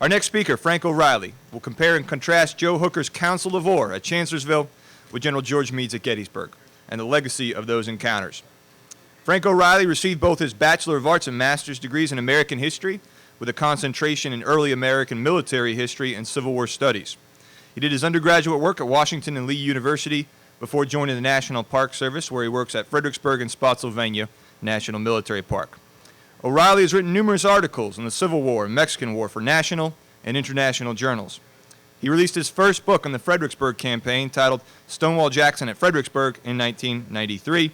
Our next speaker, Frank O'Reilly, will compare and contrast Joe Hooker's Council of War at Chancellorsville with General George Meade's at Gettysburg and the legacy of those encounters. Frank O'Reilly received both his Bachelor of Arts and Master's degrees in American history with a concentration in early American military history and Civil War studies. He did his undergraduate work at Washington and Lee University before joining the National Park Service, where he works at Fredericksburg and Spotsylvania National Military Park. O'Reilly has written numerous articles on the Civil War and Mexican War for national and international journals. He released his first book on the Fredericksburg campaign, titled Stonewall Jackson at Fredericksburg, in 1993.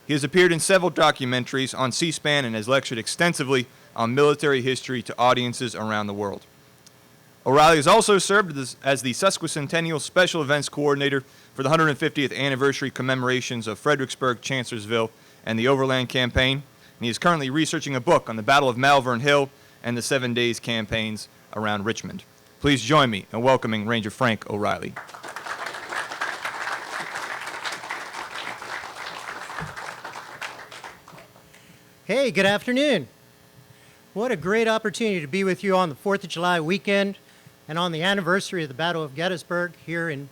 He has appeared in several documentaries on C-SPAN and has lectured extensively on military history to audiences around the world. O'Reilly has also served as the Sesquicentennial Special Events Coordinator for the 150th anniversary commemorations of Fredericksburg, Chancellorsville, and the Overland Campaign, and he is currently researching a book on the Battle of Malvern Hill and the 7 Days campaigns around Richmond. Please join me in welcoming Ranger Frank O'Reilly. Hey, good afternoon. What a great opportunity to be with you on the 4th of July weekend and on the anniversary of the Battle of Gettysburg here in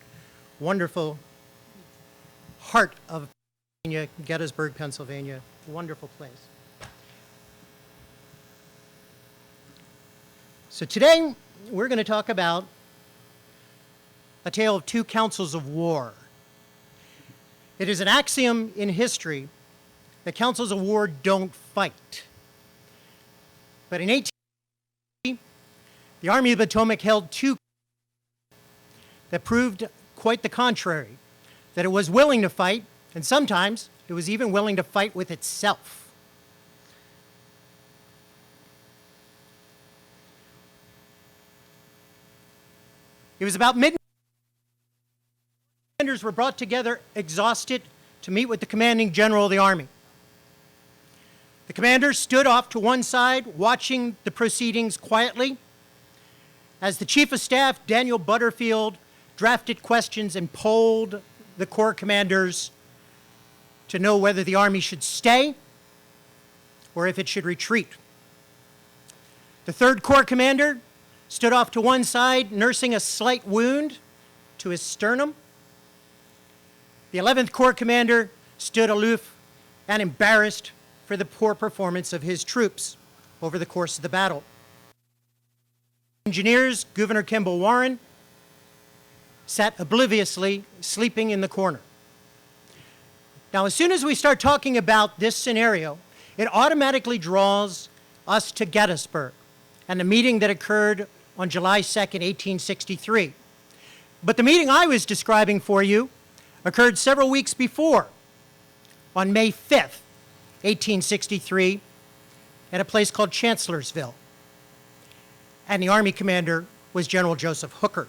wonderful heart of Pennsylvania, Gettysburg, Pennsylvania. Wonderful place. So today we're going to talk about a tale of two councils of war. It is an axiom in history that councils of war don't fight. But in 1880, the Army of the Potomac held two that proved quite the contrary, that it was willing to fight, and sometimes it was even willing to fight with itself. It was about midnight. Commanders were brought together exhausted to meet with the commanding general of the army. The commander stood off to one side, watching the proceedings quietly, as the chief of staff, Daniel Butterfield, drafted questions and polled the corps commanders to know whether the army should stay or if it should retreat. The 3rd Corps commander stood off to one side, nursing a slight wound to his sternum. The 11th Corps commander stood aloof and embarrassed for the poor performance of his troops over the course of the battle. Engineers, Governor Kimball Warren, sat obliviously sleeping in the corner. Now, as soon as we start talking about this scenario, it automatically draws us to Gettysburg and the meeting that occurred on July 2nd, 1863. But the meeting I was describing for you occurred several weeks before, on May 5th, 1863, at a place called Chancellorsville. And the Army commander was General Joseph Hooker.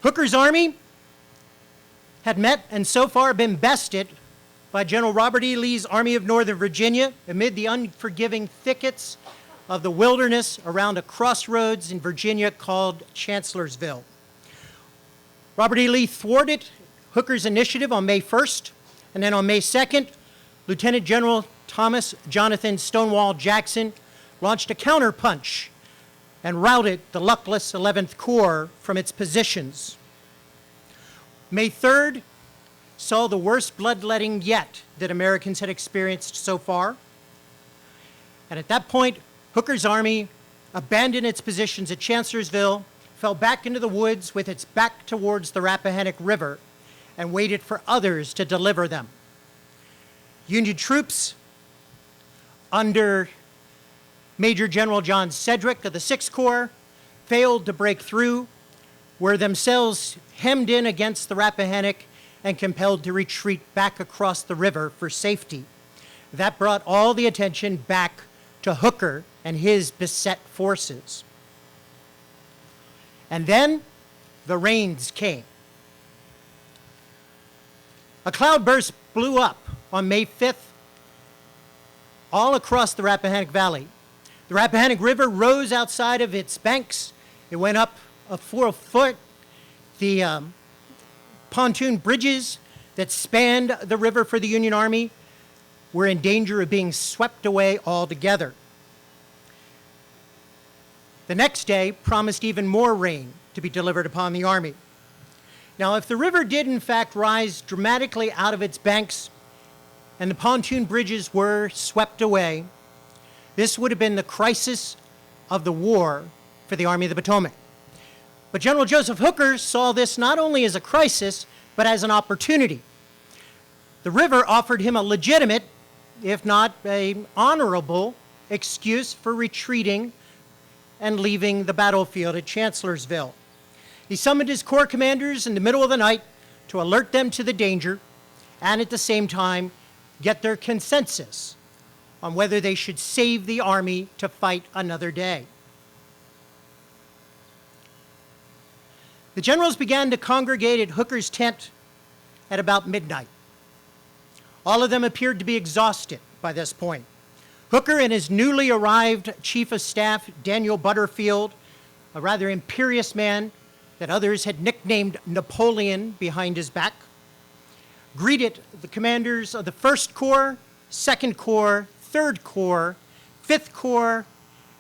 Hooker's army had met and so far been bested by General Robert E. Lee's Army of Northern Virginia amid the unforgiving thickets of the wilderness around a crossroads in Virginia called Chancellorsville. Robert E. Lee thwarted Hooker's initiative on May 1st, and then on May 2nd, Lieutenant General Thomas Jonathan Stonewall Jackson launched a counterpunch and routed the luckless 11th Corps from its positions. May 3rd saw the worst bloodletting yet that Americans had experienced so far. And at that point, Hooker's army abandoned its positions at Chancellorsville, fell back into the woods with its back towards the Rappahannock River, and waited for others to deliver them. Union troops under Major General John Sedgwick of the 6th Corps failed to break through, were themselves hemmed in against the Rappahannock and compelled to retreat back across the river for safety. That brought all the attention back to Hooker and his beset forces. And then the rains came. A cloudburst blew up on May 5th all across the Rappahannock Valley. The Rappahannock River rose outside of its banks. It went up a 4 foot. The pontoon bridges that spanned the river for the Union Army were in danger of being swept away altogether. The next day promised even more rain to be delivered upon the army. Now, if the river did in fact rise dramatically out of its banks and the pontoon bridges were swept away, this would have been the crisis of the war for the Army of the Potomac. But General Joseph Hooker saw this not only as a crisis, but as an opportunity. The river offered him a legitimate, if not an honorable, excuse for retreating and leaving the battlefield at Chancellorsville. He summoned his corps commanders in the middle of the night to alert them to the danger and at the same time get their consensus on whether they should save the army to fight another day. The generals began to congregate at Hooker's tent at about midnight. All of them appeared to be exhausted by this point. Hooker and his newly arrived chief of staff, Daniel Butterfield, a rather imperious man that others had nicknamed Napoleon behind his back, greeted the commanders of the 1st Corps, 2nd Corps, 3rd Corps, 5th Corps,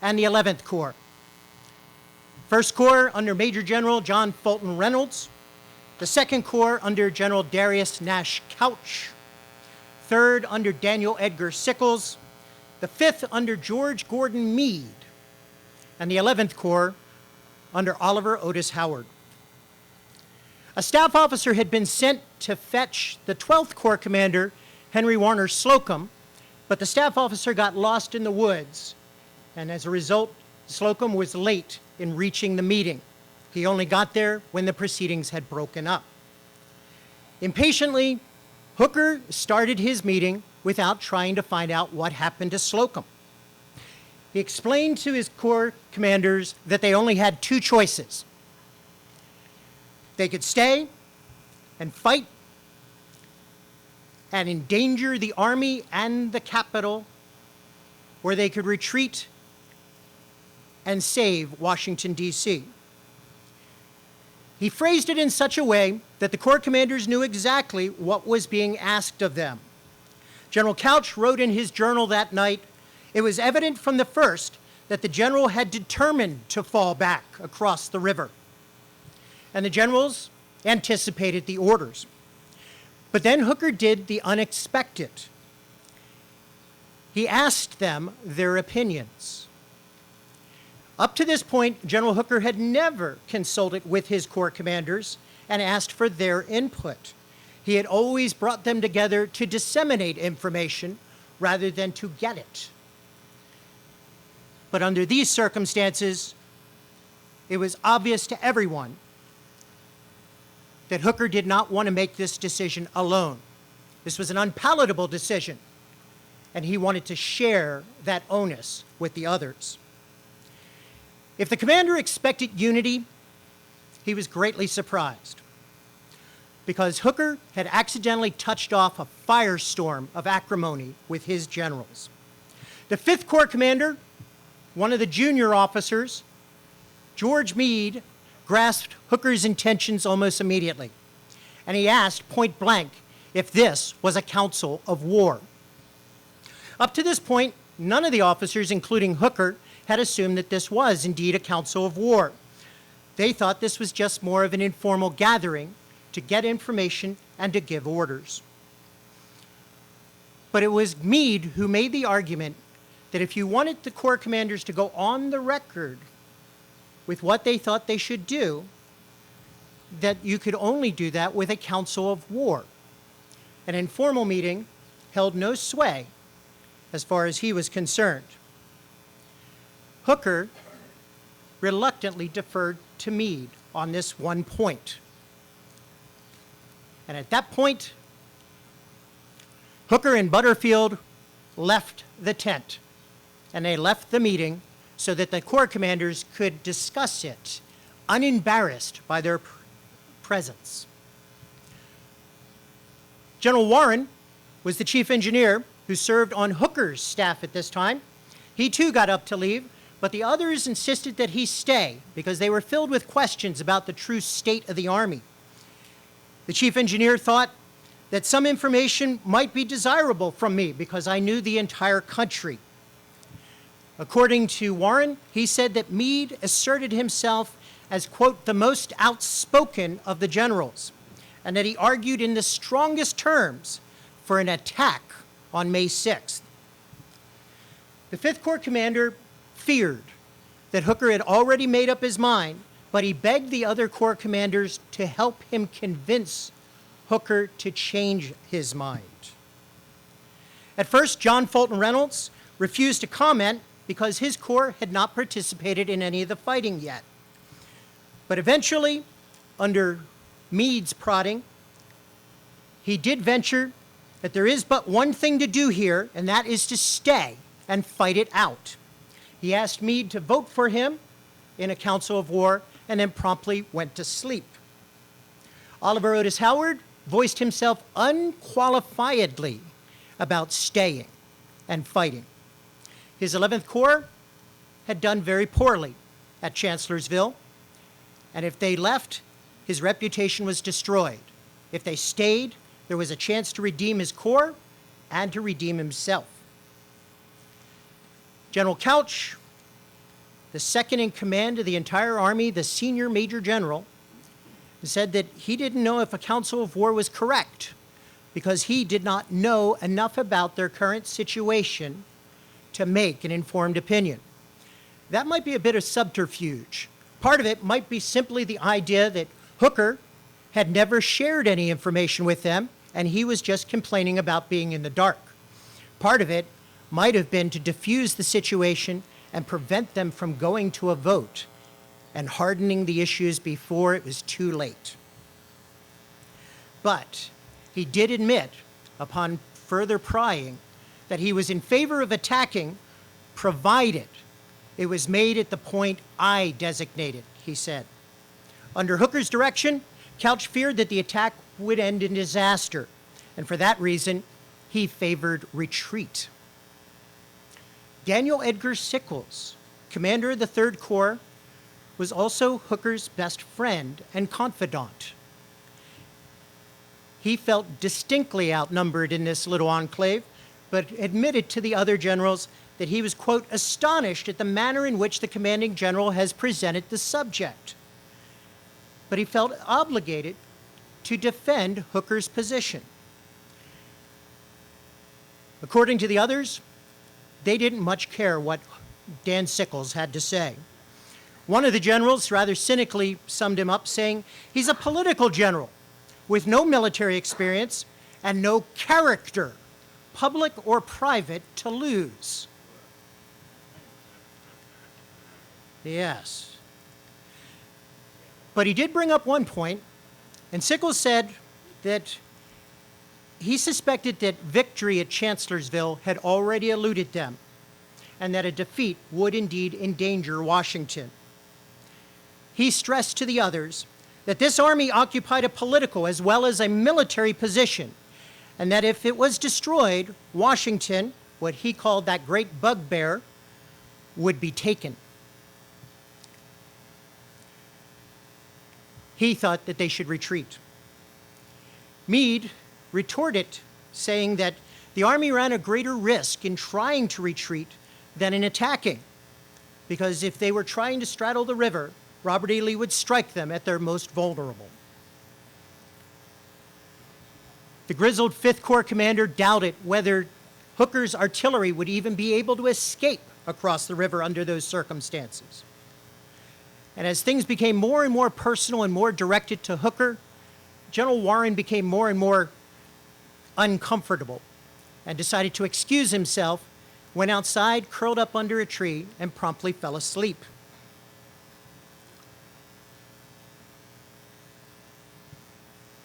and the 11th Corps. 1st Corps under Major General John Fulton Reynolds, the 2nd Corps under General Darius Nash Couch, 3rd under Daniel Edgar Sickles, the 5th under George Gordon Meade, and the 11th Corps under Oliver Otis Howard. A staff officer had been sent to fetch the 12th Corps commander, Henry Warner Slocum, but the staff officer got lost in the woods, and as a result, Slocum was late in reaching the meeting. He only got there when the proceedings had broken up. Impatiently, Hooker started his meeting without trying to find out what happened to Slocum. He explained to his corps commanders that they only had 2 choices. They could stay and fight and endanger the army and the capital, or they could retreat and save Washington, D.C. He phrased it in such a way that the corps commanders knew exactly what was being asked of them. General Couch wrote in his journal that night, "It was evident from the first that the general had determined to fall back across the river." And the generals anticipated the orders. But then Hooker did the unexpected. He asked them their opinions. Up to this point, General Hooker had never consulted with his corps commanders and asked for their input. He had always brought them together to disseminate information rather than to get it. But under these circumstances, it was obvious to everyone that Hooker did not want to make this decision alone. This was an unpalatable decision, and he wanted to share that onus with the others. If the commander expected unity, he was greatly surprised, because Hooker had accidentally touched off a firestorm of acrimony with his generals. The 5th Corps commander, one of the junior officers, George Meade, grasped Hooker's intentions almost immediately, and he asked point blank if this was a council of war. Up to this point, none of the officers, including Hooker, had assumed that this was indeed a council of war. They thought this was just more of an informal gathering to get information and to give orders. But it was Meade who made the argument that if you wanted the corps commanders to go on the record with what they thought they should do, that you could only do that with a council of war. An informal meeting held no sway as far as he was concerned. Hooker reluctantly deferred to Meade on this one point. And at that point, Hooker and Butterfield left the tent, and they left the meeting so that the corps commanders could discuss it, unembarrassed by their presence. General Warren was the chief engineer who served on Hooker's staff at this time. He too got up to leave, but the others insisted that he stay because they were filled with questions about the true state of the Army. The chief engineer thought that some information might be desirable from me because I knew the entire country. According to Warren, he said that Meade asserted himself as, quote, the most outspoken of the generals, and that he argued in the strongest terms for an attack on May 6th. The 5th Corps commander feared that Hooker had already made up his mind, but he begged the other corps commanders to help him convince Hooker to change his mind. At first, John Fulton Reynolds refused to comment because his corps had not participated in any of the fighting yet. But eventually, under Meade's prodding, he did venture that there is but one thing to do here, and that is to stay and fight it out. He asked Meade to vote for him in a council of war and then promptly went to sleep. Oliver Otis Howard voiced himself unqualifiedly about staying and fighting. His 11th Corps had done very poorly at Chancellorsville, and if they left, his reputation was destroyed. If they stayed, there was a chance to redeem his corps and to redeem himself. General Couch, the second in command of the entire Army, the senior major general, said that he didn't know if a council of war was correct because he did not know enough about their current situation to make an informed opinion. That might be a bit of subterfuge. Part of it might be simply the idea that Hooker had never shared any information with them, and he was just complaining about being in the dark. Part of it might have been to diffuse the situation and prevent them from going to a vote and hardening the issues before it was too late. But he did admit, upon further prying, that he was in favor of attacking, provided it was made at the point I designated, he said. Under Hooker's direction, Couch feared that the attack would end in disaster, and for that reason, he favored retreat. Daniel Edgar Sickles, commander of the 3rd Corps, was also Hooker's best friend and confidant. He felt distinctly outnumbered in this little enclave, but admitted to the other generals that he was, quote, astonished at the manner in which the commanding general has presented the subject. But he felt obligated to defend Hooker's position. According to the others, they didn't much care what Dan Sickles had to say. One of the generals rather cynically summed him up, saying, he's a political general with no military experience and no character, public or private, to lose. Yes. But he did bring up one point, and Sickles said that he suspected that victory at Chancellorsville had already eluded them, and that a defeat would indeed endanger Washington. He stressed to the others that this army occupied a political as well as a military position, and that if it was destroyed, Washington, what he called that great bugbear, would be taken. He thought that they should retreat. Meade retorted, saying that the army ran a greater risk in trying to retreat than in attacking, because if they were trying to straddle the river, Robert E. Lee would strike them at their most vulnerable. The grizzled 5th Corps commander doubted whether Hooker's artillery would even be able to escape across the river under those circumstances. And as things became more and more personal and more directed to Hooker, General Warren became more and more uncomfortable and decided to excuse himself, went outside, curled up under a tree, and promptly fell asleep.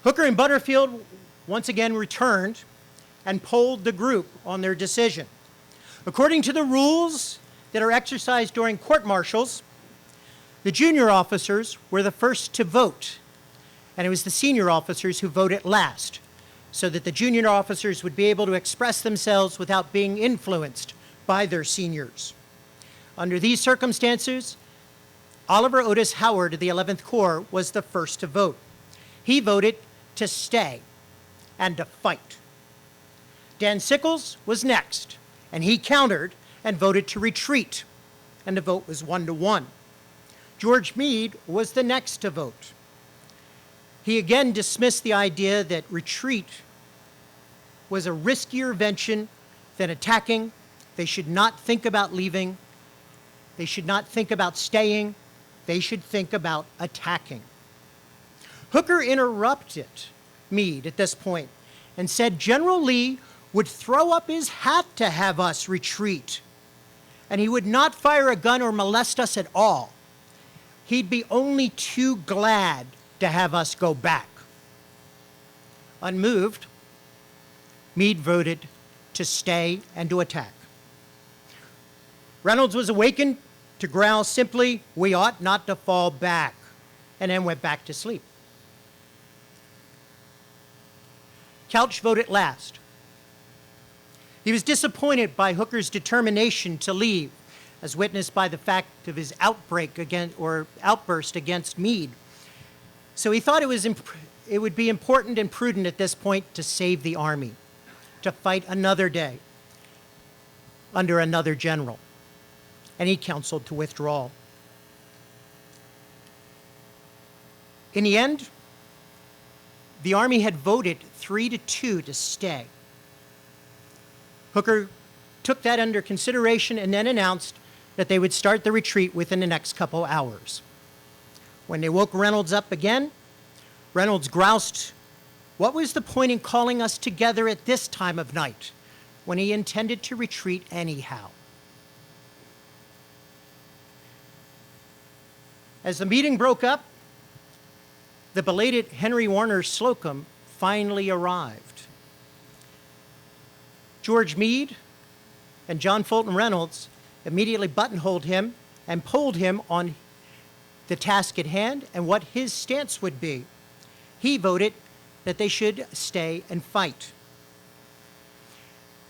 Hooker and Butterfield once again returned and polled the group on their decision. According to the rules that are exercised during court-martials, the junior officers were the first to vote, and it was the senior officers who voted last, so that the junior officers would be able to express themselves without being influenced by their seniors. Under these circumstances, Oliver Otis Howard of the 11th Corps was the first to vote. He voted to stay, and to fight. Dan Sickles was next, and he countered and voted to retreat, and the vote was 1-1. George Meade was the next to vote. He again dismissed the idea that retreat was a riskier venture than attacking. They should not think about leaving. They should not think about staying. They should think about attacking. Hooker interrupted Meade at this point and said General Lee would throw up his hat to have us retreat, and he would not fire a gun or molest us at all. He'd be only too glad to have us go back. Unmoved, Meade voted to stay and to attack. Reynolds was awakened to growl simply, "We ought not to fall back," and then went back to sleep. Couch voted last. He was disappointed by Hooker's determination to leave, as witnessed by the fact of his outburst against Meade. So he thought it would be important and prudent at this point to save the army, to fight another day under another general, and he counseled to withdraw. In the end, the army had voted 3-2 to stay. Hooker took that under consideration and then announced that they would start the retreat within the next couple hours. When they woke Reynolds up again, Reynolds groused, "What was the point in calling us together at this time of night when he intended to retreat anyhow?" As the meeting broke up, the belated Henry Warner Slocum finally arrived. George Meade and John Fulton Reynolds immediately buttonholed him and polled him on the task at hand and what his stance would be. He voted that they should stay and fight.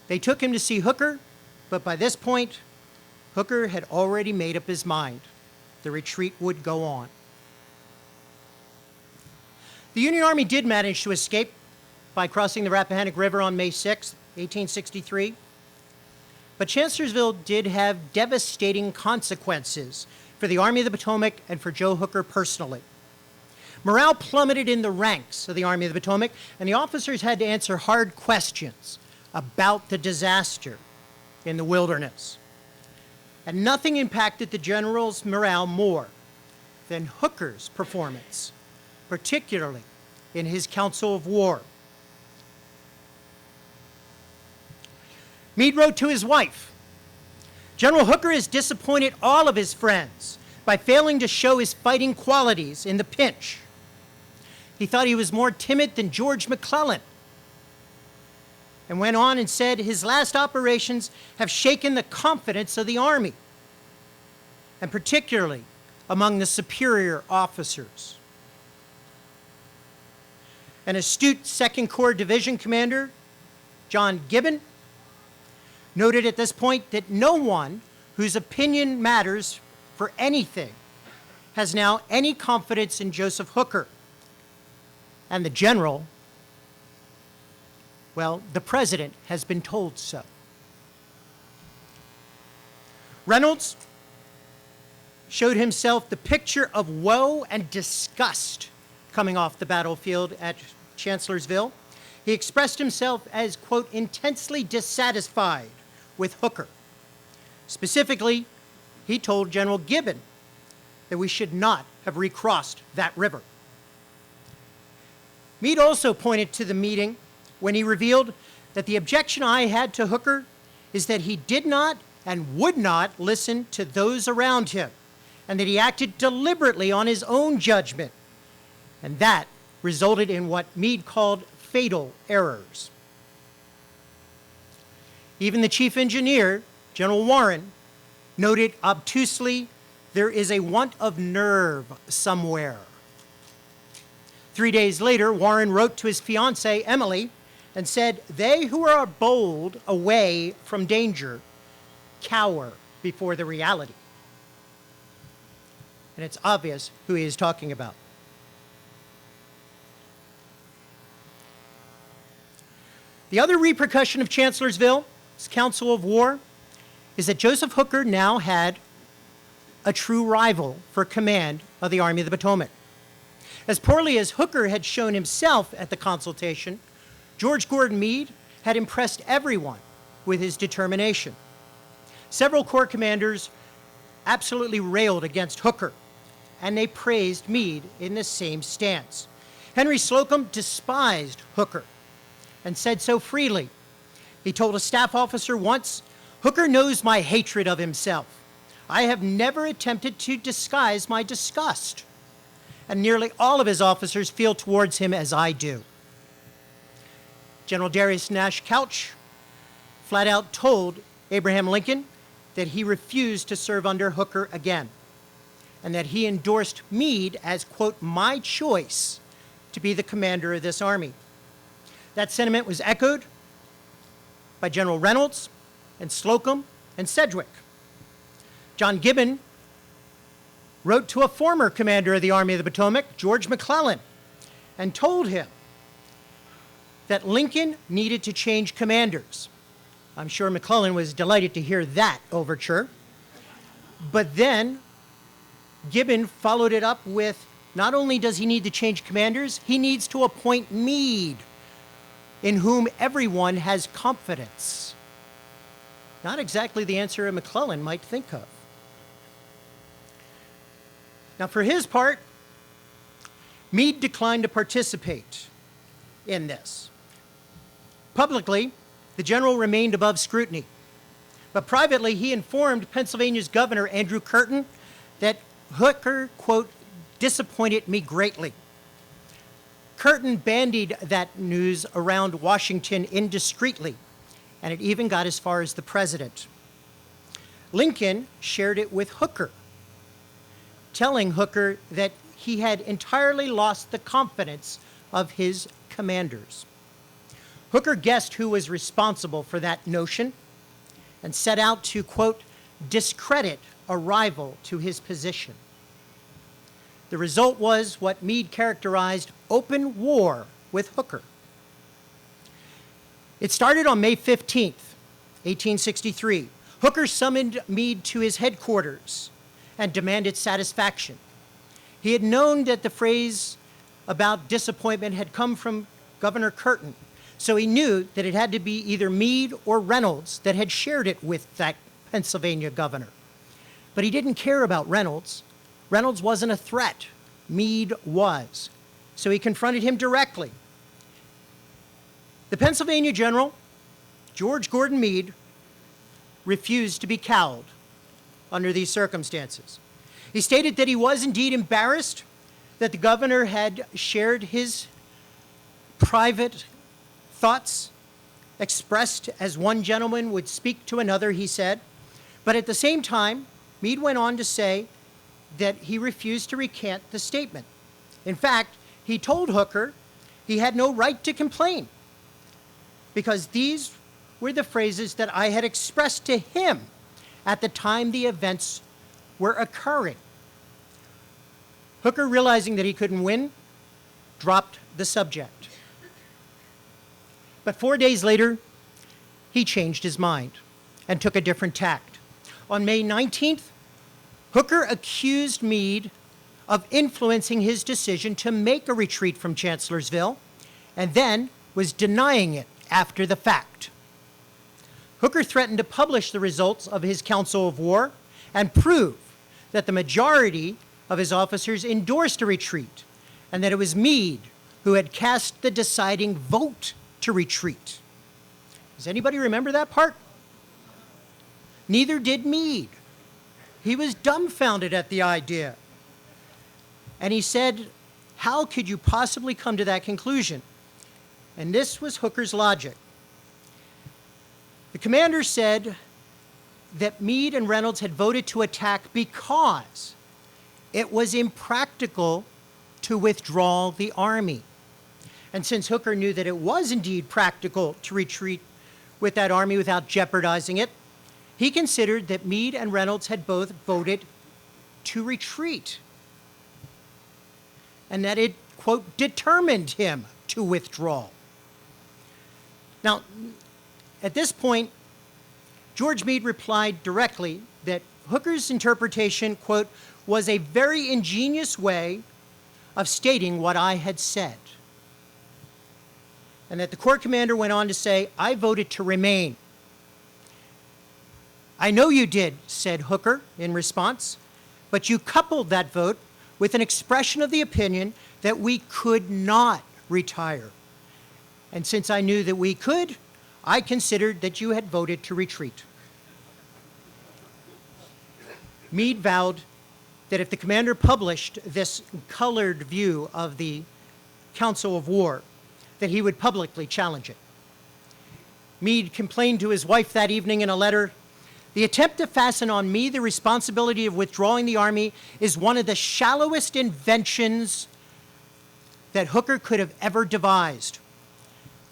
They took him to see Hooker, but by this point, Hooker had already made up his mind. The retreat would go on. The Union Army did manage to escape by crossing the Rappahannock River on May 6, 1863. But Chancellorsville did have devastating consequences for the Army of the Potomac and for Joe Hooker personally. Morale plummeted in the ranks of the Army of the Potomac, and the officers had to answer hard questions about the disaster in the wilderness. And nothing impacted the general's morale more than Hooker's performance, particularly in his council of war. Meade wrote to his wife, "General Hooker has disappointed all of his friends by failing to show his fighting qualities in the pinch. He thought he was more timid than George McClellan," and went on and said his last operations have shaken the confidence of the Army, and particularly among the superior officers. An astute Second Corps Division commander, John Gibbon, noted at this point that no one whose opinion matters for anything has now any confidence in Joseph Hooker. And the general, well, the president has been told so. Reynolds showed himself the picture of woe and disgust coming off the battlefield at Chancellorsville. He expressed himself as, quote, intensely dissatisfied with Hooker. Specifically, he told General Gibbon that we should not have recrossed that river. Meade also pointed to the meeting when he revealed that the objection I had to Hooker is that he did not and would not listen to those around him, and that he acted deliberately on his own judgment, and that resulted in what Meade called fatal errors. Even the chief engineer, General Warren, noted obtusely, "There is a want of nerve somewhere." 3 days later, Warren wrote to his fiancée, Emily, and said, "They who are bold away from danger cower before the reality." And it's obvious who he is talking about. The other repercussion of Chancellorsville's Council of War is that Joseph Hooker now had a true rival for command of the Army of the Potomac. As poorly as Hooker had shown himself at the consultation, George Gordon Meade had impressed everyone with his determination. Several corps commanders absolutely railed against Hooker, and they praised Meade in the same stance. Henry Slocum despised Hooker and said so freely. He told a staff officer once, "Hooker knows my hatred of himself. I have never attempted to disguise my disgust, and nearly all of his officers feel towards him as I do." General Darius Nash Couch flat out told Abraham Lincoln that he refused to serve under Hooker again, and that he endorsed Meade as, quote, "my choice to be the commander of this army." That sentiment was echoed by General Reynolds and Slocum and Sedgwick. John Gibbon wrote to a former commander of the Army of the Potomac, George McClellan, and told him that Lincoln needed to change commanders. I'm sure McClellan was delighted to hear that overture. But then Gibbon followed it up with, not only does he need to change commanders, he needs to appoint Meade, in whom everyone has confidence. Not exactly the answer a McClellan might think of. Now, for his part, Meade declined to participate in this. Publicly, the general remained above scrutiny, but privately he informed Pennsylvania's Governor Andrew Curtin that Hooker, quote, "disappointed me greatly." Curtin bandied that news around Washington indiscreetly, and it even got as far as the president. Lincoln shared it with Hooker, telling Hooker that he had entirely lost the confidence of his commanders. Hooker guessed who was responsible for that notion and set out to, quote, "discredit a rival to his position." The result was what Meade characterized open war with Hooker. It started on May 15th, 1863. Hooker summoned Meade to his headquarters and demanded satisfaction. He had known that the phrase about disappointment had come from Governor Curtin, so he knew that it had to be either Meade or Reynolds that had shared it with that Pennsylvania governor. But he didn't care about Reynolds. Reynolds wasn't a threat. Meade was. So he confronted him directly. The Pennsylvania general, George Gordon Meade, refused to be cowed under these circumstances. He stated that he was indeed embarrassed that the governor had shared his private thoughts, expressed as one gentleman would speak to another, he said. But at the same time, Meade went on to say that he refused to recant the statement. In fact, he told Hooker he had no right to complain because these were the phrases that I had expressed to him at the time the events were occurring. Hooker, realizing that he couldn't win, dropped the subject. But 4 days later, he changed his mind and took a different tact. On May 19th, Hooker accused Meade of influencing his decision to make a retreat from Chancellorsville, and then was denying it after the fact. Hooker threatened to publish the results of his council of war and prove that the majority of his officers endorsed a retreat, and that it was Meade who had cast the deciding vote to retreat. Does anybody remember that part? Neither did Meade. He was dumbfounded at the idea. And he said, "How could you possibly come to that conclusion?" And this was Hooker's logic. The commander said that Meade and Reynolds had voted to attack because it was impractical to withdraw the army. And since Hooker knew that it was indeed practical to retreat with that army without jeopardizing it, he considered that Meade and Reynolds had both voted to retreat, and that it, quote, determined him to withdraw. Now, at this point, George Meade replied directly that Hooker's interpretation, quote, was a very ingenious way of stating what I had said. And that the Corps commander went on to say, I voted to remain. I know you did, said Hooker in response, but you coupled that vote with an expression of the opinion that we could not retire. And since I knew that we could, I considered that you had voted to retreat. Meade vowed that if the commander published this colored view of the Council of War, that he would publicly challenge it. Meade complained to his wife that evening in a letter, "The attempt to fasten on me the responsibility of withdrawing the Army is one of the shallowest inventions that Hooker could have ever devised,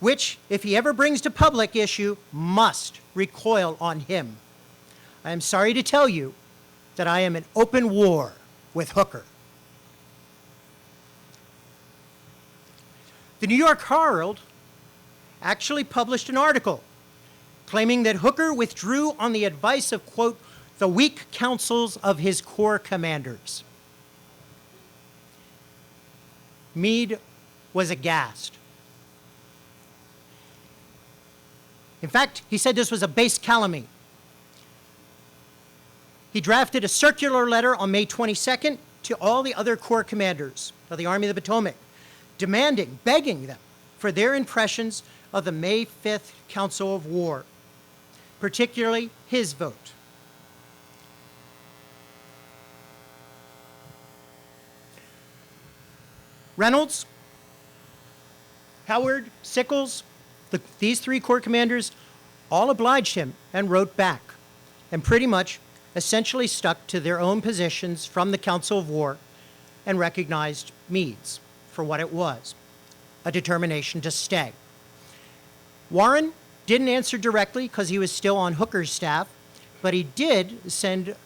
which, if he ever brings to public issue, must recoil on him. I am sorry to tell you that I am in open war with Hooker." The New York Herald actually published an article claiming that Hooker withdrew on the advice of, quote, the weak counsels of his corps commanders. Meade was aghast. In fact, he said this was a base calumny. He drafted a circular letter on May 22nd to all the other corps commanders of the Army of the Potomac, demanding, begging them for their impressions of the May 5th Council of War, particularly his vote. Reynolds, Howard, Sickles, these three corps commanders all obliged him and wrote back, and pretty much essentially stuck to their own positions from the Council of War and recognized Meade's for what it was, a determination to stay. Warren didn't answer directly because he was still on Hooker's staff, but he did send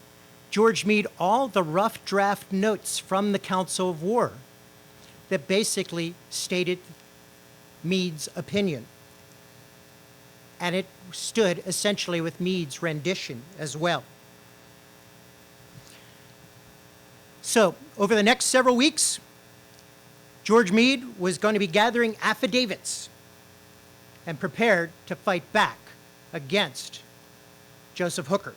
George Meade all the rough draft notes from the Council of War that basically stated Meade's opinion. And it stood essentially with Meade's rendition as well. So, over the next several weeks, George Meade was going to be gathering affidavits and prepared to fight back against Joseph Hooker.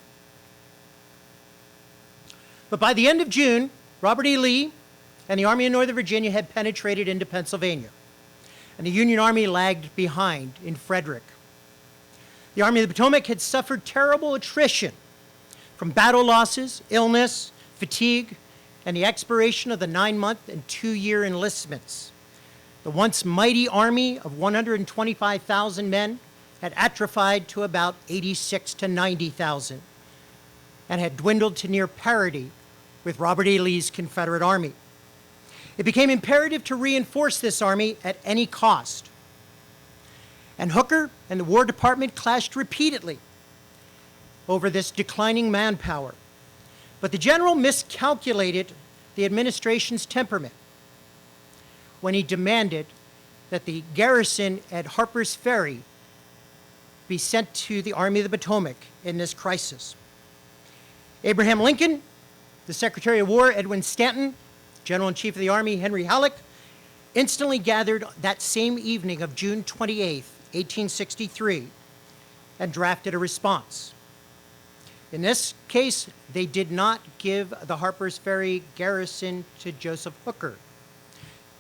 But by the end of June, Robert E. Lee and the Army of Northern Virginia had penetrated into Pennsylvania, and the Union Army lagged behind in Frederick. The Army of the Potomac had suffered terrible attrition from battle losses, illness, fatigue, and the expiration of the 9-month and 2-year enlistments. The once mighty army of 125,000 men had atrophied to about 86 to 90,000 and had dwindled to near parity with Robert E. Lee's Confederate Army. It became imperative to reinforce this army at any cost. And Hooker and the War Department clashed repeatedly over this declining manpower. But the general miscalculated the administration's temperament when he demanded that the garrison at Harper's Ferry be sent to the Army of the Potomac in this crisis. Abraham Lincoln, the Secretary of War, Edwin Stanton, General-in-Chief of the Army, Henry Halleck, instantly gathered that same evening of June 28, 1863, and drafted a response. In this case, they did not give the Harper's Ferry garrison to Joseph Hooker.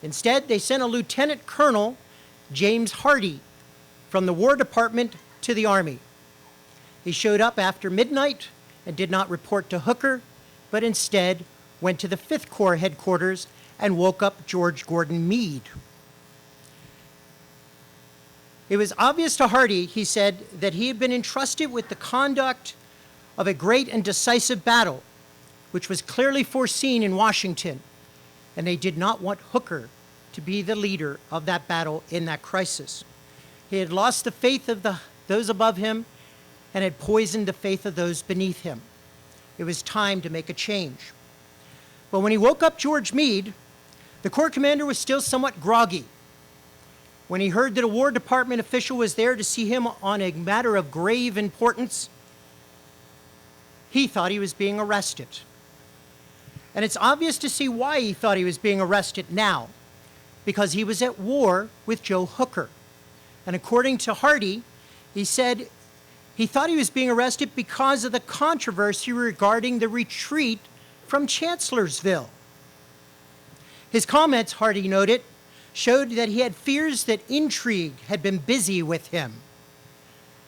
Instead, they sent a Lieutenant Colonel, James Hardy, from the War Department to the Army. He showed up after midnight and did not report to Hooker, but instead went to the 5th Corps headquarters and woke up George Gordon Meade. It was obvious to Hardy, he said, that he had been entrusted with the conduct of a great and decisive battle, which was clearly foreseen in Washington, and they did not want Hooker to be the leader of that battle in that crisis. He had lost the faith of those above him and had poisoned the faith of those beneath him. It was time to make a change. But when he woke up George Meade, the Corps commander was still somewhat groggy. When he heard that a War Department official was there to see him on a matter of grave importance, he thought he was being arrested. And it's obvious to see why he thought he was being arrested now, because he was at war with Joe Hooker. And according to Hardy, he said he thought he was being arrested because of the controversy regarding the retreat from Chancellorsville. His comments, Hardy noted, showed that he had fears that intrigue had been busy with him.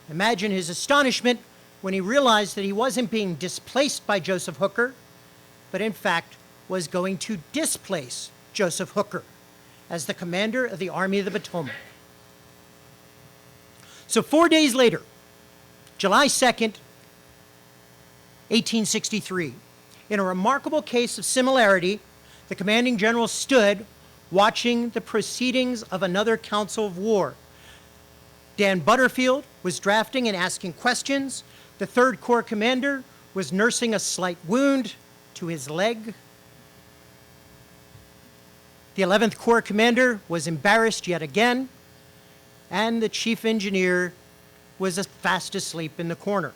Imagine his astonishment when he realized that he wasn't being displaced by Joseph Hooker, but in fact was going to displace Joseph Hooker as the commander of the Army of the Potomac. So 4 days later, July 2nd, 1863, in a remarkable case of similarity, the commanding general stood watching the proceedings of another council of war. Dan Butterfield was drafting and asking questions. The 3rd Corps commander was nursing a slight wound to his leg. The 11th Corps commander was embarrassed yet again, and the chief engineer was fast asleep in the corner.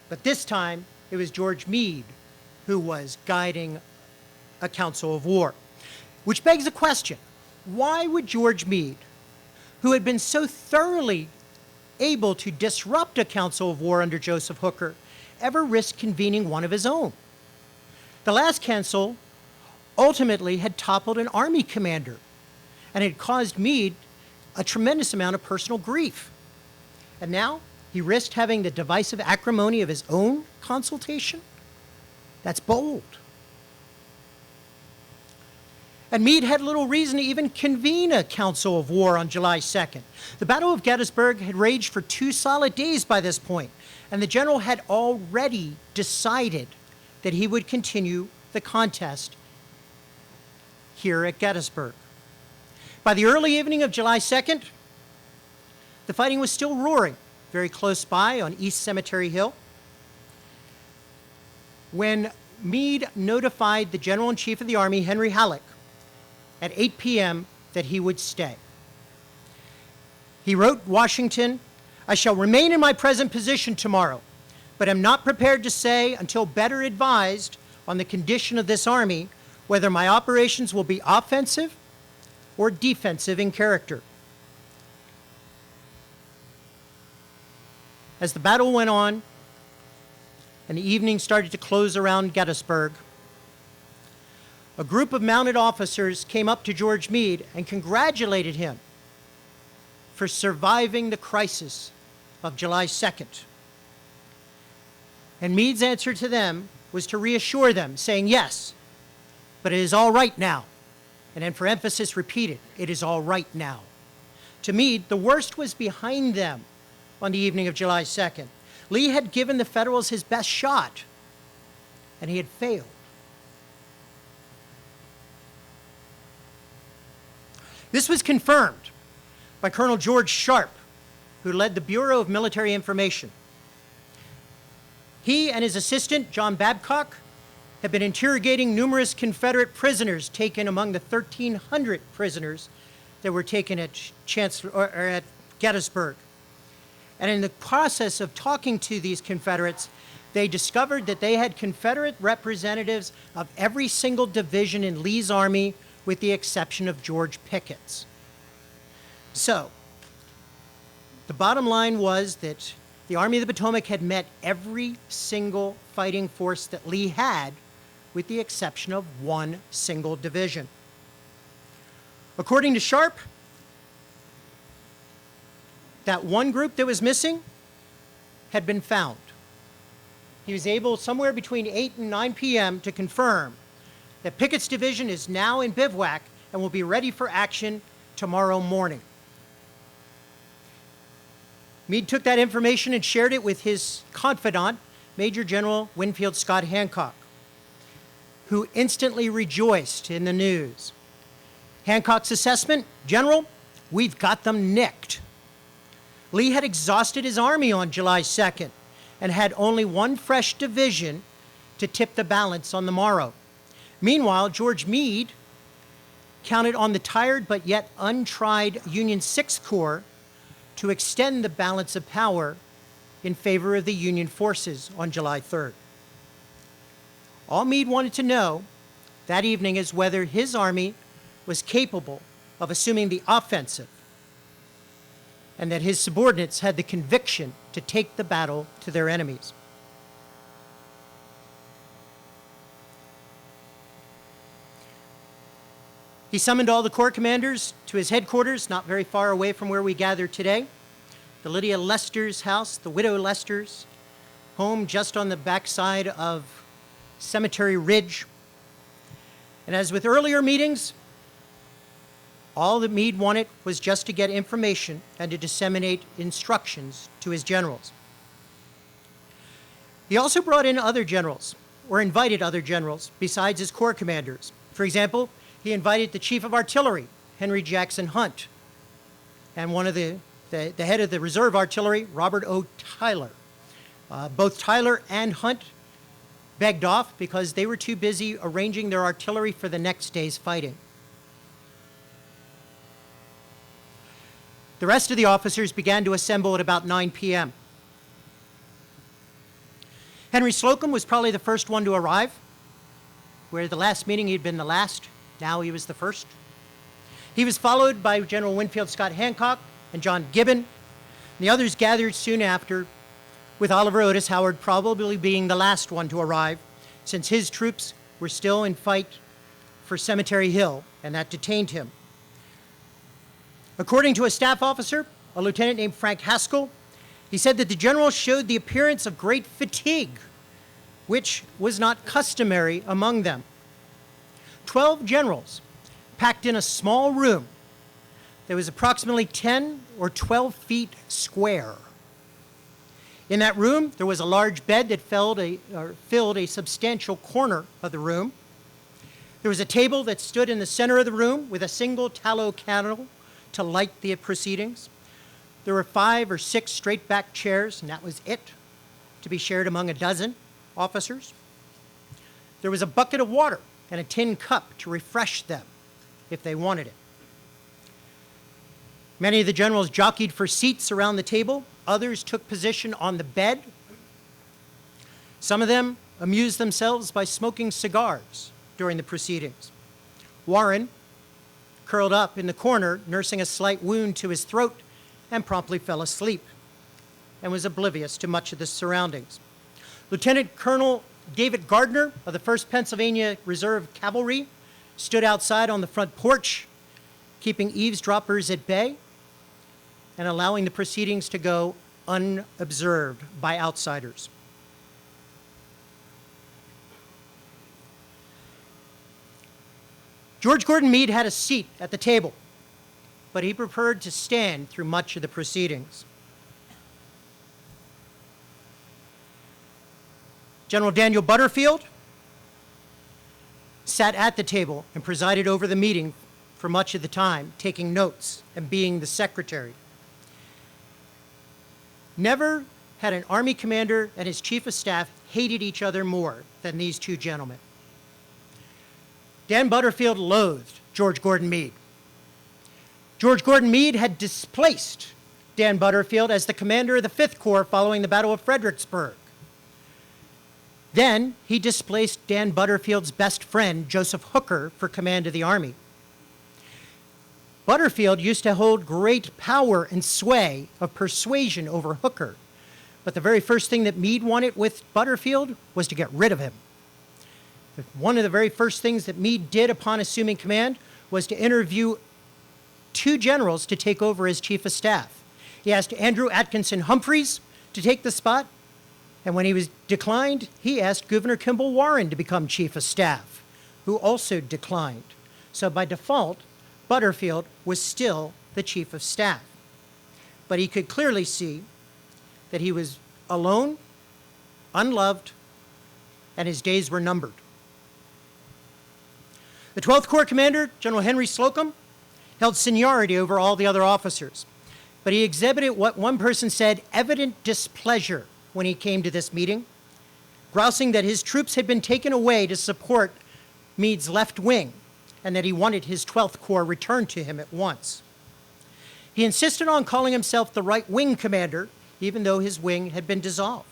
But this time, it was George Meade who was guiding a council of war. Which begs the question, why would George Meade, who had been so thoroughly able to disrupt a council of war under Joseph Hooker, ever risk convening one of his own? The last council ultimately had toppled an army commander and had caused Meade a tremendous amount of personal grief. And now he risked having the divisive acrimony of his own consultation? That's bold. And Meade had little reason to even convene a council of war on July 2nd. The Battle of Gettysburg had raged for 2 solid days by this point, and the general had already decided that he would continue the contest here at Gettysburg. By the early evening of July 2nd, the fighting was still roaring very close by on East Cemetery Hill, when Meade notified the General-in-Chief of the Army, Henry Halleck, at 8 p.m. that he would stay. He wrote Washington, "I shall remain in my present position tomorrow, but am not prepared to say until better advised on the condition of this army whether my operations will be offensive or defensive in character." As the battle went on and the evening started to close around Gettysburg, a group of mounted officers came up to George Meade and congratulated him for surviving the crisis of July 2nd. And Meade's answer to them was to reassure them, saying, "Yes, but it is all right now." And then for emphasis repeated, "It is all right now." To Meade, the worst was behind them on the evening of July 2nd. Lee had given the Federals his best shot, and he had failed. This was confirmed by Colonel George Sharp, who led the Bureau of Military Information. He and his assistant, John Babcock, had been interrogating numerous Confederate prisoners taken among the 1,300 prisoners that were taken at at Gettysburg. And in the process of talking to these Confederates, they discovered that they had Confederate representatives of every single division in Lee's army, with the exception of George Pickett's. So, the bottom line was that the Army of the Potomac had met every single fighting force that Lee had, with the exception of one single division. According to Sharp, that one group that was missing had been found. He was able, somewhere between 8 and 9 p.m., to confirm that Pickett's division is now in bivouac and will be ready for action tomorrow morning. Meade took that information and shared it with his confidant, Major General Winfield Scott Hancock, who instantly rejoiced in the news. Hancock's assessment: "General, we've got them nicked." Lee had exhausted his army on July 2nd and had only one fresh division to tip the balance on the morrow. Meanwhile, George Meade counted on the tired but yet untried Union Sixth Corps to extend the balance of power in favor of the Union forces on July 3rd. All Meade wanted to know that evening is whether his army was capable of assuming the offensive, and that his subordinates had the conviction to take the battle to their enemies. He summoned all the corps commanders to his headquarters, not very far away from where we gather today, the Lydia Lester's house, the widow Lester's home just on the backside of Cemetery Ridge. And as with earlier meetings, all that Meade wanted was just to get information and to disseminate instructions to his generals. He also brought in other generals, or invited other generals, besides his corps commanders. For example, he invited the Chief of Artillery, Henry Jackson Hunt, and one of the head of the Reserve Artillery, Robert O. Tyler. Both Tyler and Hunt begged off because they were too busy arranging their artillery for the next day's fighting. The rest of the officers began to assemble at about 9 p.m. Henry Slocum was probably the first one to arrive. Where the last meeting he'd been the last, now he was the first. He was followed by General Winfield Scott Hancock and John Gibbon. And the others gathered soon after, with Oliver Otis Howard probably being the last one to arrive, since his troops were still in fight for Cemetery Hill, and that detained him. According to a staff officer, a lieutenant named Frank Haskell, he said that the general showed the appearance of great fatigue, which was not customary among them. 12 generals packed in a small room that was approximately 10 or 12 feet square. In that room, there was a large bed that filled a substantial corner of the room. There was a table that stood in the center of the room with a single tallow candle to light the proceedings. There were 5 or 6 straight-back chairs, and that was it, to be shared among a dozen officers. There was a bucket of water and a tin cup to refresh them if they wanted it. Many of the generals jockeyed for seats around the table. Others took position on the bed. Some of them amused themselves by smoking cigars during the proceedings. Warren curled up in the corner, nursing a slight wound to his throat, and promptly fell asleep and was oblivious to much of the surroundings. Lieutenant Colonel David Gardner of the 1st Pennsylvania Reserve Cavalry stood outside on the front porch, keeping eavesdroppers at bay and allowing the proceedings to go unobserved by outsiders. George Gordon Meade had a seat at the table, but he preferred to stand through much of the proceedings. General Daniel Butterfield sat at the table and presided over the meeting for much of the time, taking notes and being the secretary. Never had an Army commander and his chief of staff hated each other more than these two gentlemen. Dan Butterfield loathed George Gordon Meade. George Gordon Meade had displaced Dan Butterfield as the commander of the 5th Corps following the Battle of Fredericksburg. Then he displaced Dan Butterfield's best friend, Joseph Hooker, for command of the Army. Butterfield used to hold great power and sway of persuasion over Hooker, but the very first thing that Meade wanted with Butterfield was to get rid of him. One of the very first things that Meade did upon assuming command was to interview 2 generals to take over as chief of staff. He asked Andrew Atkinson Humphreys to take the spot, and when he was declined, he asked Governor Kimball Warren to become chief of staff, who also declined. So by default, Butterfield was still the chief of staff. But he could clearly see that he was alone, unloved, and his days were numbered. The 12th Corps commander, General Henry Slocum, held seniority over all the other officers, but he exhibited what one person said, evident displeasure when he came to this meeting, grousing that his troops had been taken away to support Meade's left wing, and that he wanted his 12th Corps returned to him at once. He insisted on calling himself the right wing commander, even though his wing had been dissolved.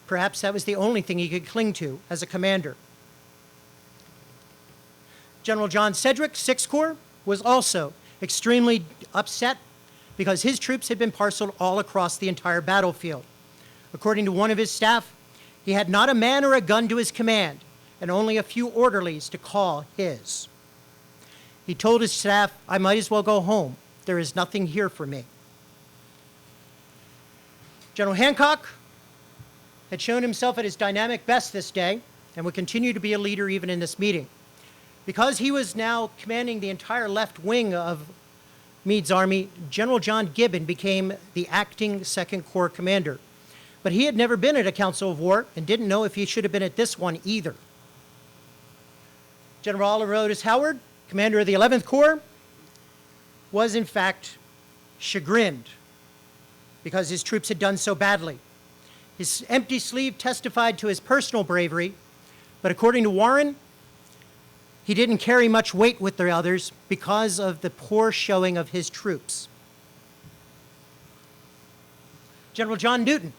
Perhaps that was the only thing he could cling to as a commander. General John Sedgwick, 6th Corps, was also extremely upset because his troops had been parceled all across the entire battlefield. According to one of his staff, he had not a man or a gun to his command and only a few orderlies to call his. He told his staff, "I might as well go home. There is nothing here for me." General Hancock had shown himself at his dynamic best this day and would continue to be a leader even in this meeting. Because he was now commanding the entire left wing of Meade's army, General John Gibbon became the acting 2nd Corps commander. But he had never been at a council of war and didn't know if he should have been at this one either. General Oliver Otis Howard, commander of the 11th Corps, was in fact chagrined because his troops had done so badly. His empty sleeve testified to his personal bravery, but according to Warren, he didn't carry much weight with the others because of the poor showing of his troops. General John Newton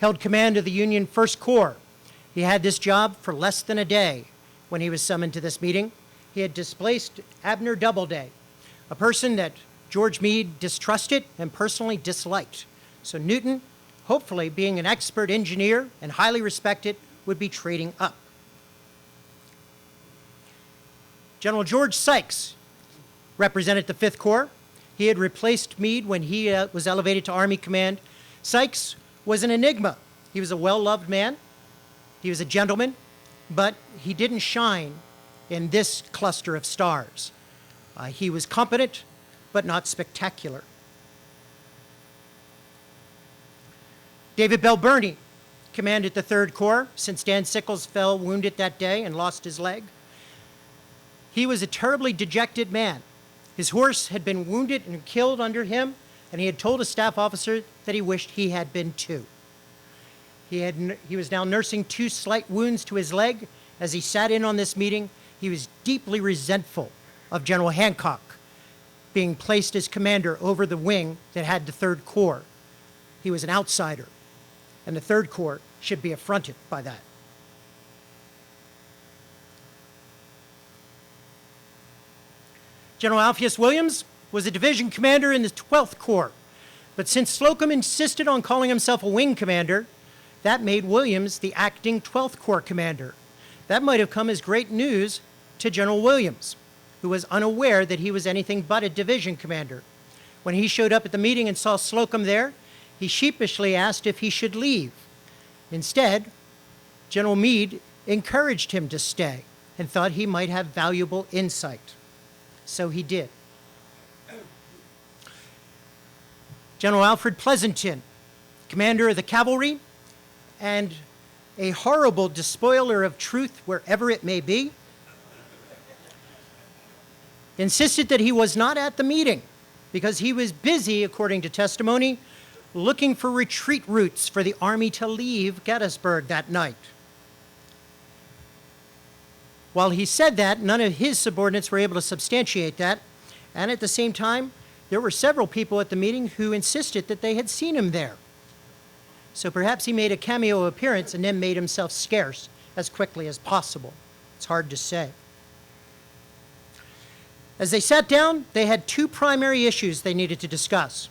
held command of the Union 1st Corps. He had this job for less than a day when he was summoned to this meeting. He had displaced Abner Doubleday, a person that George Meade distrusted and personally disliked. So Newton, hopefully being an expert engineer and highly respected, would be trading up. General George Sykes represented the 5th Corps. He had replaced Meade when he was elevated to Army command. Sykes was an enigma. He was a well-loved man. He was a gentleman, but he didn't shine in this cluster of stars. He was competent, but not spectacular. David Bell Birney commanded the 3rd Corps since Dan Sickles fell wounded that day and lost his leg. He was a terribly dejected man. His horse had been wounded and killed under him, and he had told a staff officer that he wished he had been too. He was now nursing 2 slight wounds to his leg. As he sat in on this meeting, he was deeply resentful of General Hancock being placed as commander over the wing that had the 3rd Corps. He was an outsider, and the 3rd Corps should be affronted by that. General Alpheus Williams was a division commander in the 12th Corps, but since Slocum insisted on calling himself a wing commander, that made Williams the acting 12th Corps commander. That might have come as great news to General Williams, who was unaware that he was anything but a division commander. When he showed up at the meeting and saw Slocum there, he sheepishly asked if he should leave. Instead, General Meade encouraged him to stay and thought he might have valuable insight. So he did. General Alfred Pleasanton, commander of the cavalry, and a horrible despoiler of truth wherever it may be, insisted that he was not at the meeting because he was busy, according to testimony, looking for retreat routes for the army to leave Gettysburg that night. While he said that, none of his subordinates were able to substantiate that, and at the same time, there were several people at the meeting who insisted that they had seen him there. So perhaps he made a cameo appearance and then made himself scarce as quickly as possible. It's hard to say. As they sat down, they had 2 primary issues they needed to discuss.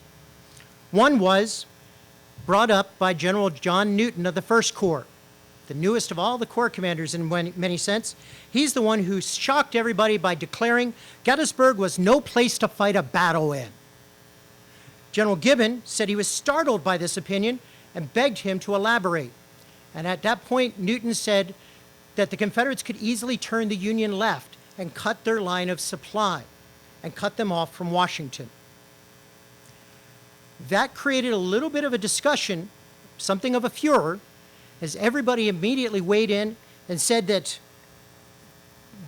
One was brought up by General John Newton of the 1st Corps, the newest of all the Corps commanders in many sense. He's the one who shocked everybody by declaring Gettysburg was no place to fight a battle in. General Gibbon said he was startled by this opinion and begged him to elaborate. And at that point, Newton said that the Confederates could easily turn the Union left and cut their line of supply and cut them off from Washington. That created a little bit of a discussion, something of a furor, as everybody immediately weighed in and said that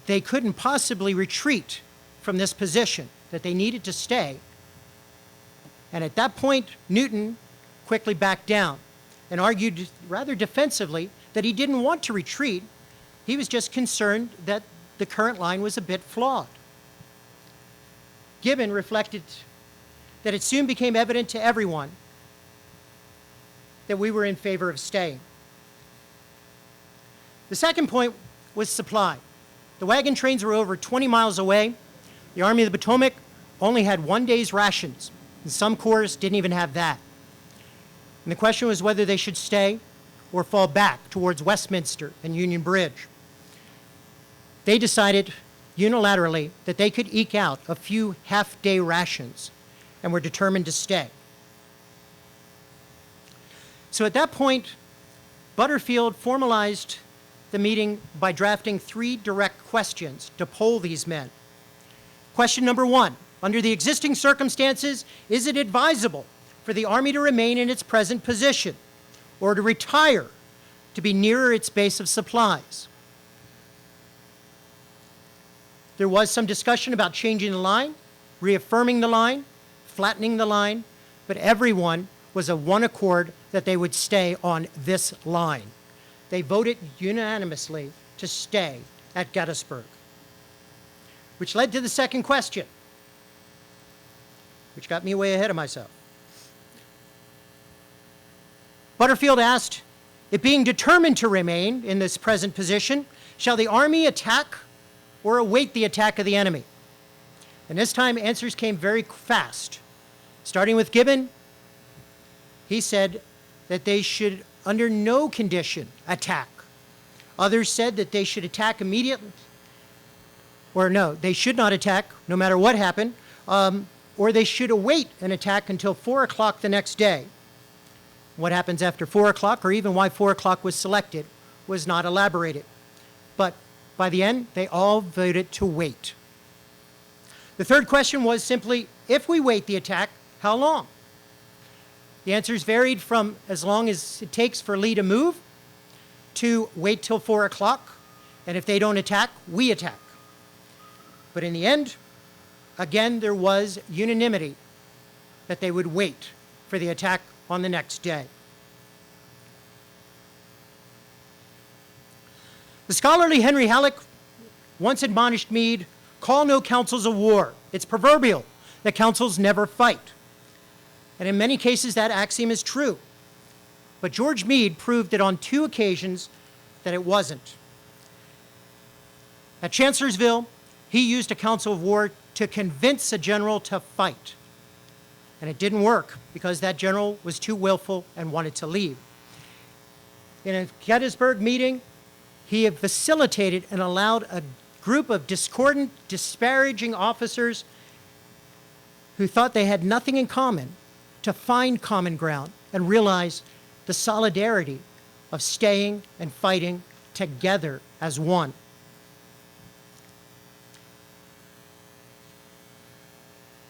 they couldn't possibly retreat from this position, that they needed to stay. And at that point, Newton quickly backed down and argued rather defensively that he didn't want to retreat. He was just concerned that the current line was a bit flawed. Gibbon reflected that it soon became evident to everyone that we were in favor of staying. The second point was supply. The wagon trains were over 20 miles away. The Army of the Potomac only had 1 day's rations, and some corps didn't even have that. And the question was whether they should stay or fall back towards Westminster and Union Bridge. They decided unilaterally that they could eke out a few half-day rations and were determined to stay. So at that point, Butterfield formalized the meeting by drafting 3 direct questions to poll these men. Question number 1, under the existing circumstances, is it advisable for the Army to remain in its present position or to retire to be nearer its base of supplies? There was some discussion about changing the line, reaffirming the line, flattening the line, but everyone was of one accord that they would stay on this line. They voted unanimously to stay at Gettysburg, which led to the second question, which got me way ahead of myself. Butterfield asked, it being determined to remain in this present position, shall the Army attack or await the attack of the enemy? And this time, answers came very fast. Starting with Gibbon, he said that they should, under no condition, attack. Others said that they should attack immediately, or no, they should not attack, no matter what happened, or they should await an attack until 4 o'clock the next day. What happens after 4 o'clock, or even why 4 o'clock was selected, was not elaborated. But by the end, they all voted to wait. The third question was simply, if we wait the attack, how long? The answers varied from as long as it takes for Lee to move to wait till 4 o'clock, and if they don't attack, we attack. But in the end, again, there was unanimity that they would wait for the attack on the next day. The scholarly Henry Halleck once admonished Meade, call no councils of war. It's proverbial that councils never fight. And in many cases, that axiom is true. But George Meade proved it on 2 occasions that it wasn't. At Chancellorsville, he used a council of war to convince a general to fight. And it didn't work because that general was too willful and wanted to leave. In a Gettysburg meeting, he had facilitated and allowed a group of discordant, disparaging officers who thought they had nothing in common to find common ground and realize the solidarity of staying and fighting together as one.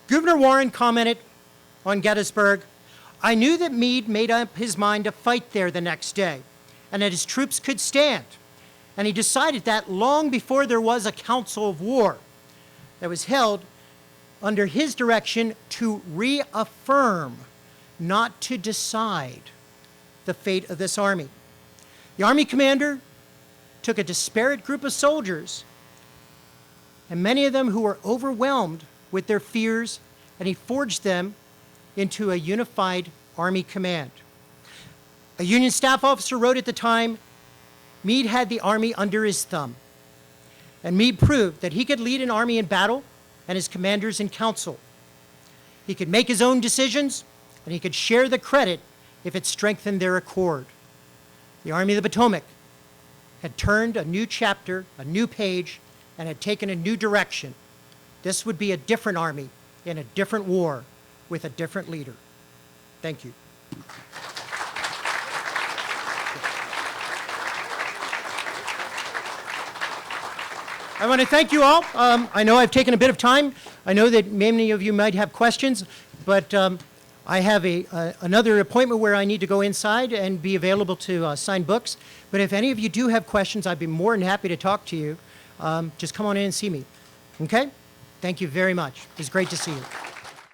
Gouverneur Warren commented on Gettysburg, I knew that Meade made up his mind to fight there the next day and that his troops could stand. And he decided that long before there was a council of war that was held under his direction to reaffirm, not to decide, the fate of this army. The army commander took a disparate group of soldiers, and many of them who were overwhelmed with their fears, and he forged them into a unified army command. A Union staff officer wrote at the time, Meade had the army under his thumb, and Meade proved that he could lead an army in battle and his commanders in council. He could make his own decisions, and he could share the credit if it strengthened their accord. The Army of the Potomac had turned a new chapter, a new page, and had taken a new direction. This would be a different army in a different war with a different leader. Thank you. I want to thank you all. I know I've taken a bit of time. I know that many of you might have questions, but I have another appointment where I need to go inside and be available to sign books. But if any of you do have questions, I'd be more than happy to talk to you. Just come on in and see me. Okay? Thank you very much. It was great to see you.